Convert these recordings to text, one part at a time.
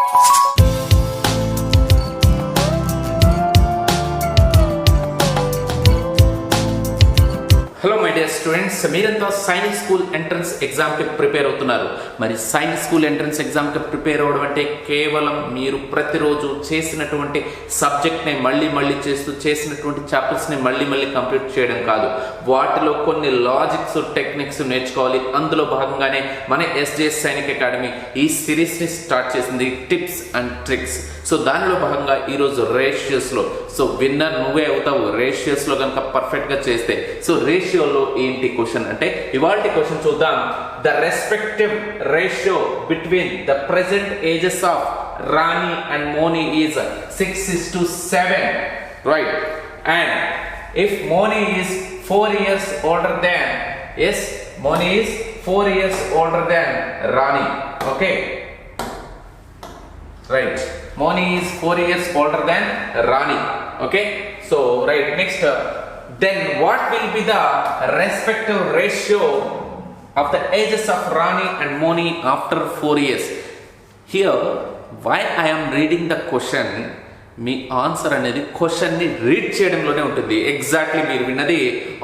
Hello my dear students, మీరంతా Sainik school entrance ఎగ్జామ్కి prepare అవుతున్నారు. మరి సైనిక్ స్కూల్ ఎంట్రన్స్ ఎగ్జామ్కి ప్రిపేర్ అవ్వడం అంటే కేవలం మీరు ప్రతిరోజు చేసినటువంటి సబ్జెక్ట్ని మళ్ళీ చేస్తూ చేసినటువంటి చాప్టర్స్ని మళ్ళీ కంప్లీట్ చేయడం కాదు. వాటిలో కొన్ని లాజిక్స్, టెక్నిక్స్ నేర్చుకోవాలి. అందులో భాగంగానే మన ఎస్జేఎస్ సైనిక్ అకాడమీ ఈ సిరీస్ని స్టార్ట్ చేసింది, టిప్స్ అండ్ ట్రిక్స్. సో దానిలో భాగంగా ఈరోజు రేషియోస్లో, సో విన్నర్ నువ్వే అవుతావు రేషియోస్లో కనుక పర్ఫెక్ట్గా చేస్తే. సో రేషియోలో ఏంటి క్వశ్చన్ అంటే, ఇవాల్టి క్వశ్చన్ చూద్దాం. The respective ratio between the present ages of Rani and Moni is 6:7, right? And if Moni is 4 years older than, yes, Moni is 4 years older than Rani, okay, right? Moni is 4 years older than Rani, okay? So right, next, then what will be the respective ratio of the ages of Rani and Moni after 4 years? Here, why I am reading the question, me answer అనేది క్వశ్చన్ని read చేయడంలోనే ఉంటుంది. Exactly మీరు విన్నది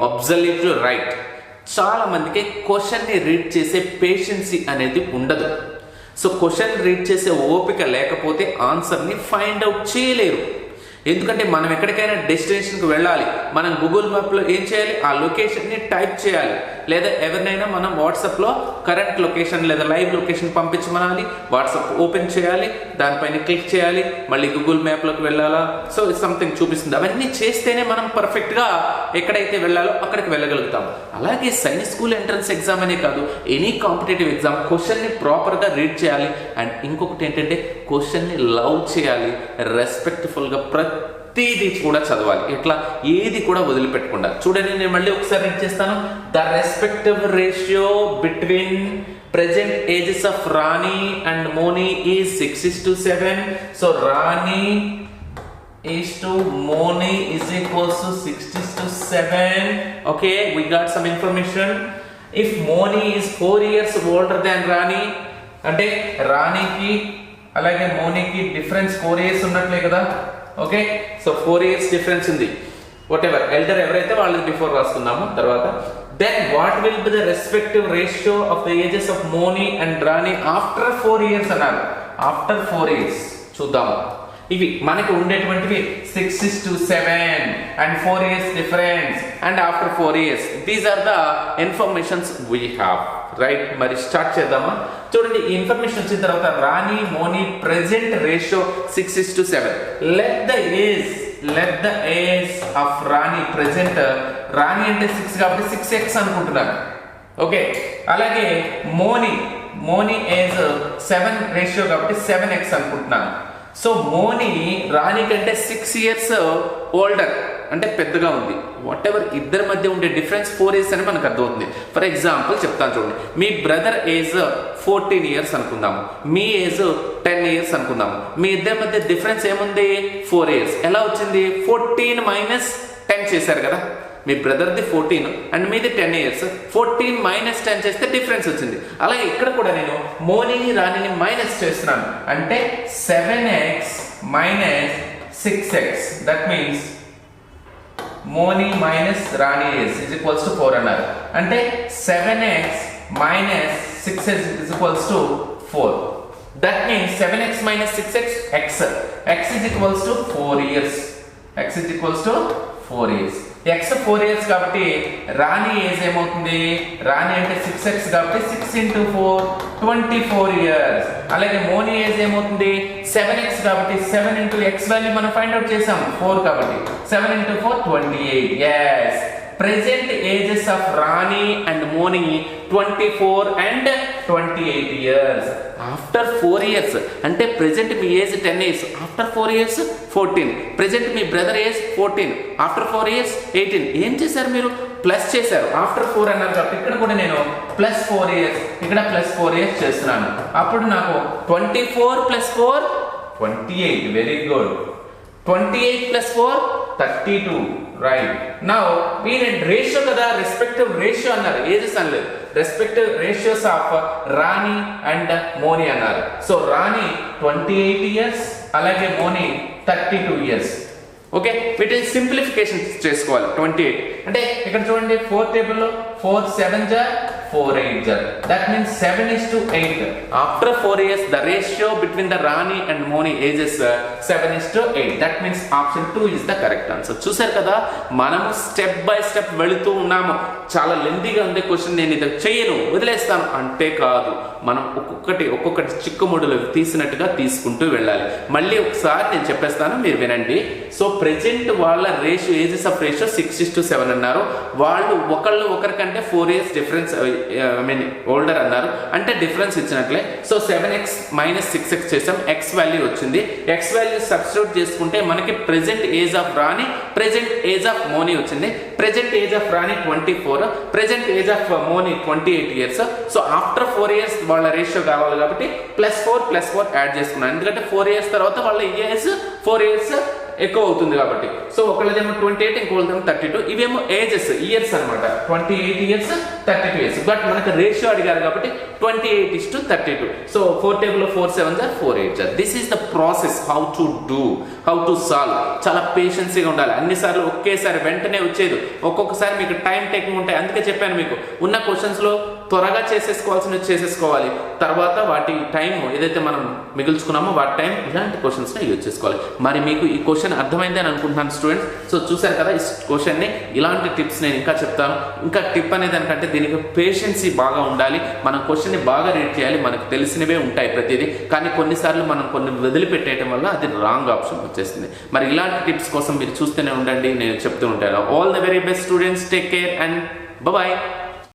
absolutely right. చాలా మందికి క్వశ్చన్ని read చేసే పేషెన్సీ అనేది ఉండదు. సో క్వశ్చన్ రీడ్ చేసే ఓపిక లేకపోతే ఆన్సర్ని ఫైండ్ అవుట్ చేయలేరు. ఎందుకంటే మనం ఎక్కడికైనా డెస్టినేషన్కి వెళ్ళాలి, మనం గూగుల్ మ్యాప్లో ఏం చేయాలి, ఆ లొకేషన్ని టైప్ చేయాలి. లేదా ఎవరినైనా మనం వాట్సాప్లో కరెంట్ లొకేషన్ లేదా లైవ్ లొకేషన్ పంపించమనాలి, వాట్సాప్ ఓపెన్ చేయాలి, దానిపైన క్లిక్ చేయాలి, మళ్ళీ గూగుల్ మ్యాప్లోకి వెళ్ళాలా, సో సంథింగ్ చూపిస్తుంది. అవన్నీ చేస్తేనే మనం పర్ఫెక్ట్గా ఎక్కడైతే వెళ్ళాలో అక్కడికి వెళ్ళగలుగుతాం. అలాగే సైనిక్ స్కూల్ ఎంట్రన్స్ ఎగ్జామ్ అనే కాదు, ఎనీ కాంపిటేటివ్ ఎగ్జామ్ క్వశ్చన్ని ప్రాపర్గా రీడ్ చేయాలి. అండ్ ఇంకొకటి ఏంటంటే క్వశ్చన్ని లవ్ చేయాలి, రెస్పెక్ట్ఫుల్గా ప్రతిదీ కూడా చదవాలి. ఇట్లా ఏది కూడా వదిలిపెట్టకుండా. చూడండి, నేను మళ్ళీ ఒకసారి రీడ్ చేస్తాను. The respective ratio between present ages of Rani and Moni is 6:7. So Rani is to Moni is equals to 6:7. Okay, we got some information. If Moni is 4 years older than Rani, అంటే రాణికి అలాగే మోనీకి difference 4 years ఉన్నట్లే కదా. Okay, so 4 years difference ఉంది. Whatever elder ఎవరైతే వాళ్ళది before రాసుకుందాము తర్వాత. Then what will be the respective ratio of the ages of Moni and Rani after 4 years అన్నారు. ఆఫ్టర్ 4 years చూద్దాము. ఇవి మనకి ఉండేటువంటివి 6:7 and 4 years difference and after 4 years. These are the informations we have, right? మరి స్టార్ట్ చేద్దామా? చూడండి, ఈ ఇన్ఫర్మేషన్ వచ్చిన తర్వాత Rani Moni present ratio 6:7. Let the age of Rani present, Rani అంటే 6 కాబట్టి 6x అనుకుంటున్నాను. ఓకే, అలాగే మోనీ ఏజ్ 7 రేషియో కాబట్టి 7x అనుకుంటున్నాను. సో మోని రాణి కంటే 6 years ఓల్డర్ అంటే పెద్దగా ఉంది. వాట్ ఎవర్ ఇద్దరి మధ్య ఉండే డిఫరెన్స్ 4 years అని మనకు అర్థమవుతుంది. ఫర్ ఎగ్జాంపుల్ చెప్తాను చూడండి, మీ బ్రదర్ ఏజ్ 14 years అనుకుందాము, మీ ఏజ్ 10 years అనుకుందాము. మీ ఇద్దరి మధ్య డిఫరెన్స్ ఏముంది? 4 years. ఎలా వచ్చింది? 14 - 10 చేశారు కదా. మీ బ్రదర్ది 14 అండ్ మీది 10 years. 14 - 10 చేస్తే డిఫరెన్స్ వచ్చింది. అలాగే ఇక్కడ కూడా నేను మోనీని రాణిని మైనస్ చేస్తున్నాను, అంటే 7x - 6x. That means Moni minus Rani is equals to 4 అన్నారు. అంటే 7x - 6x is equals to 4. That means 7x - 6x, x is equals to 4 years. x is equals to 4 years. x 4 years కాబట్టి రాణి ఏజ్ ఏమవుతుంది? రాణి అంటే 6x కాబట్టి 6 × 4 24 years. అలాగే Moni age ఏమవుతుంది? 7x కాబట్టి 7 × x value మనం ఫైండ్ అవుట్ చేసాం 4 కాబట్టి 7 × 4 28. yes, present ages of Rani and Moni 24 and 28 years. After 4 years అంటే present మీ age 10 years, after 4 years 14. present మీ బ్రదర్ ఏజ్ 14, after 4 years 18. ఏం చేశారు మీరు? ప్లస్ చేశారు. ఆఫ్టర్ 4 అన్నారు కాబట్టి ఇక్కడ కూడా నేను +4 years, ఇక్కడ +4 years చేస్తున్నాను. అప్పుడు నాకు 24 + 4 28. Very good. 28 + 4 32, రైట్? నౌ వీళ్ళ రేషియో కదా, రెస్పెక్టివ్ రేషియో అన్నారు, ఏజెస్ అనలేదు. Respective ratios of Rani and Moni అన్నారు. సో రాణి 28 years, అలాగే మోని 32 years. ఓకే, వీటిని సింప్లిఫికేషన్ చేసుకోవాలి. 28 అంటే ఇక్కడ చూడండి 4 టేబుల్లో 4 7 jar 4 8 jar, that means 7:8. after 4 years the ratio between the Rani and Moni ages 7:8. that means option 2 is the correct answer. చూసారు కదా, మనము స్టెప్ బై స్టెప్ వెళుతూ ఉన్నాము. చాలా లెందీగా ఉండే క్వశ్చన్, నేను ఇది చేయను వదిలేస్తాను అంటే కాదు, మనం ఒక్కొక్కటి చిక్కుముడులు తీసినట్టుగా తీసుకుంటూ వెళ్ళాలి. మళ్ళీ ఒకసారి నేను చెప్పేస్తాను, మీరు వినండి. సో ప్రెజెంట్ వాళ్ళ రేషియో, ఏజెస్ ఆఫ్ రేషియో 6:7 అన్నారు. వాళ్ళు ఒకరికంటే 4 years డిఫరెన్స్, ఓల్డర్ అన్నారు. అంటే డిఫరెన్స్ ఇచ్చినట్లే. సో 7x - 6x చేసాం, x వాల్యూ వచ్చింది. x వాల్యూ సబ్స్టిట్యూట్ చేసుకుంటే మనకి present age of Rani, present age of Moni వచ్చింది. Present age of Rani 24, present age of Moni 28 years. So after 4 years వాళ్ళ రేషియో కావాలి కాబట్టి +4 యాడ్ చేసుకున్నాను. ఎందుకంటే 4 years తర్వాత వాళ్ళ ఏజ్ 4 years ఎక్కువ అవుతుంది కాబట్టి. సో ఒకళ్ళదేమో 28, ఇంకోళ్ళదేమో 32. ఇవేమో ఏజెస్, ఇయర్స్ అనమాట. 28 years 32 years. బట్ మనకు రేషియో అడిగారు కాబట్టి 28:32. సో 4 టేబుల్లో 4 7 jar 4 8 jar. This is the process how to solve. చాలా పేషెన్సీగా ఉండాలి. అన్నిసార్లు ఒకేసారి వెంటనే వచ్చేది, ఒక్కొక్కసారి మీకు టైం టేకింగ్ ఉంటాయి. అందుకే చెప్పాను మీకు, ఉన్న క్వశ్చన్స్లో త్వరగా చేసేసుకోవాలి. తర్వాత వాటి టైం ఏదైతే మనం మిగుల్చుకున్నామో వాటి టైం ఇలాంటి క్వశ్చన్స్ని యూజ్ చేసుకోవాలి. మరి మీకు ఈ క్వశ్చన్ అర్థమైంది అని అనుకుంటున్నాను స్టూడెంట్స్. సో చూసారు కదా, ఈ క్వశ్చన్ని ఇలాంటి టిప్స్ నేను ఇంకా చెప్తాను. ఇంకా టిప్ అనే దానికంటే దీనికి పేషెన్సీ బాగా ఉండాలి. మనం క్వశ్చన్ని బాగా రీడ్ చేయాలి. మనకు తెలిసినవే ఉంటాయి ప్రతిదీ, కానీ కొన్నిసార్లు మనం కొన్ని వదిలిపెట్టేయడం వల్ల అది రాంగ్ ఆప్షన్ వచ్చేస్తుంది. మరి ఇలాంటి టిప్స్ కోసం మీరు చూస్తూనే ఉండండి, నేను చెప్తూ ఉంటాను. All the very best students, take care and bye.